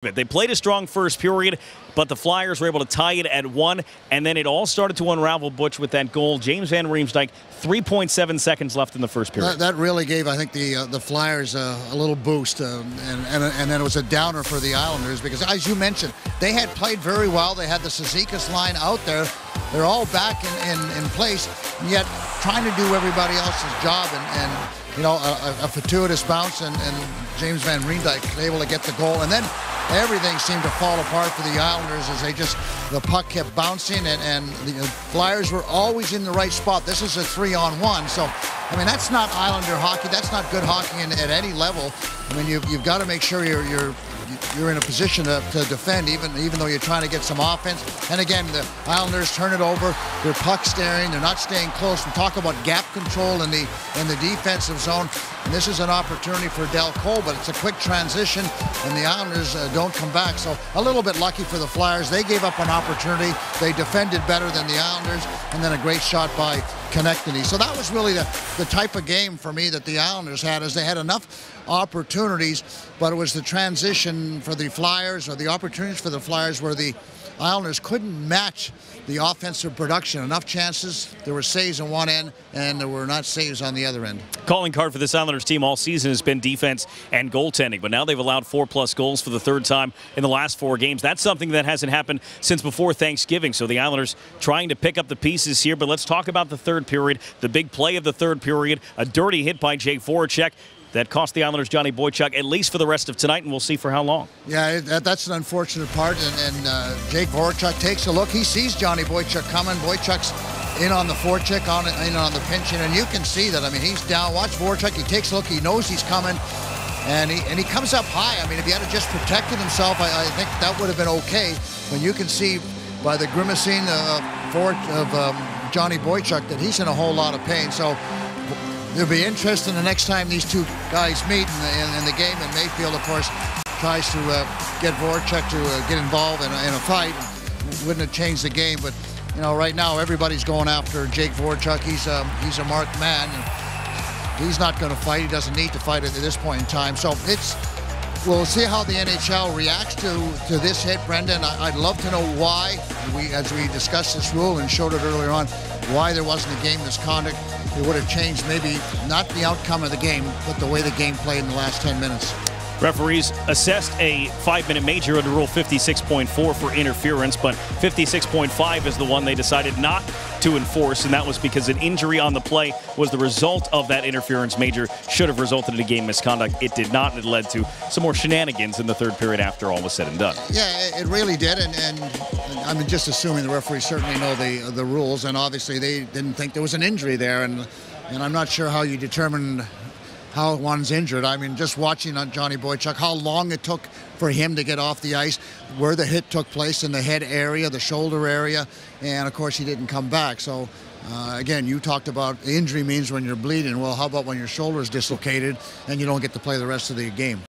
They played a strong first period, but the Flyers were able to tie it at 1, and then it all started to unravel, Butch, with that goal. James Van Riemsdyk, 3.7 seconds left in the first period. That really gave, I think, the Flyers a little boost, and then it was a downer for the Islanders because, as you mentioned, they had played very well. They had the Cizikas line out there. They're all back in place, and yet trying to do everybody else's job, and you know, a fortuitous bounce, and James Van Riemsdyk able to get the goal, and then everything seemed to fall apart for the Islanders as the puck kept bouncing, and the Flyers were always in the right spot. This is a 3-on-1, so I mean that's not Islander hockey. That's not good hockey at any level. I mean you've got to make sure you're in a position to defend, even though you're trying to get some offense. And again, the Islanders turn it over. They're puck staring. They're not staying close. We talk about gap control in the defensive zone. And this is an opportunity for Del Cole, but it's a quick transition, and the Islanders don't come back. So a little bit lucky for the Flyers. They gave up an opportunity. They defended better than the Islanders, and then a great shot by Connectney. So that was really the type of game for me that the Islanders had, as they had enough opportunities, but it was the transition for the Flyers, or the opportunities for the Flyers, where the Islanders couldn't match the offensive production. Enough chances, there were saves on one end, and there were not saves on the other end. Calling card for this Islanders team all season has been defense and goaltending, but now they've allowed 4+ goals for the third time in the last 4 games. That's something that hasn't happened since before Thanksgiving, so the Islanders trying to pick up the pieces here. But let's talk about the third period, the big play of the third period, a dirty hit by Jake Voracek that cost the Islanders Johnny Boychuk at least for the rest of tonight, and we'll see for how long. Yeah, that's an unfortunate part, and Jake Voracek takes a look. He sees Johnny Boychuk coming. Boychuk's in on the forecheck, in on the pinch, and you can see that. I mean, he's down. Watch Voracek. He takes a look. He knows he's coming, and he comes up high. I mean, if he had just protected himself, I think that would have been okay. When you can see by the grimacing of Johnny Boychuk that he's in a whole lot of pain. So it'll be interesting the next time these two guys meet in the game, and Mayfield, of course, tries to get Voracek to get involved in a fight. Wouldn't have changed the game, but you know, right now everybody's going after Jake Voracek. He's a marked man, and he's not going to fight. He doesn't need to fight at this point in time. So we'll see how the NHL reacts to this hit, Brendan. I'd love to know why, as we discussed this rule and showed it earlier on, why there wasn't a game misconduct. It would have changed maybe not the outcome of the game, but the way the game played in the last 10 minutes. Referees assessed a 5-minute major under Rule 56.4 for interference, but 56.5 is the one they decided not to enforce, and that was because an injury on the play was the result of that interference major. Should have resulted in a game misconduct. It did not, and it led to some more shenanigans in the third period after all was said and done. Yeah, it really did, and I'm just assuming the referees certainly know the rules, and obviously they didn't think there was an injury there, and I'm not sure how you determine how one's injured. I mean, just watching on Johnny Boychuk, how long it took for him to get off the ice, where the hit took place in the head area, the shoulder area, and of course he didn't come back. So again, you talked about injury means when you're bleeding. Well, how about when your shoulder is dislocated and you don't get to play the rest of the game?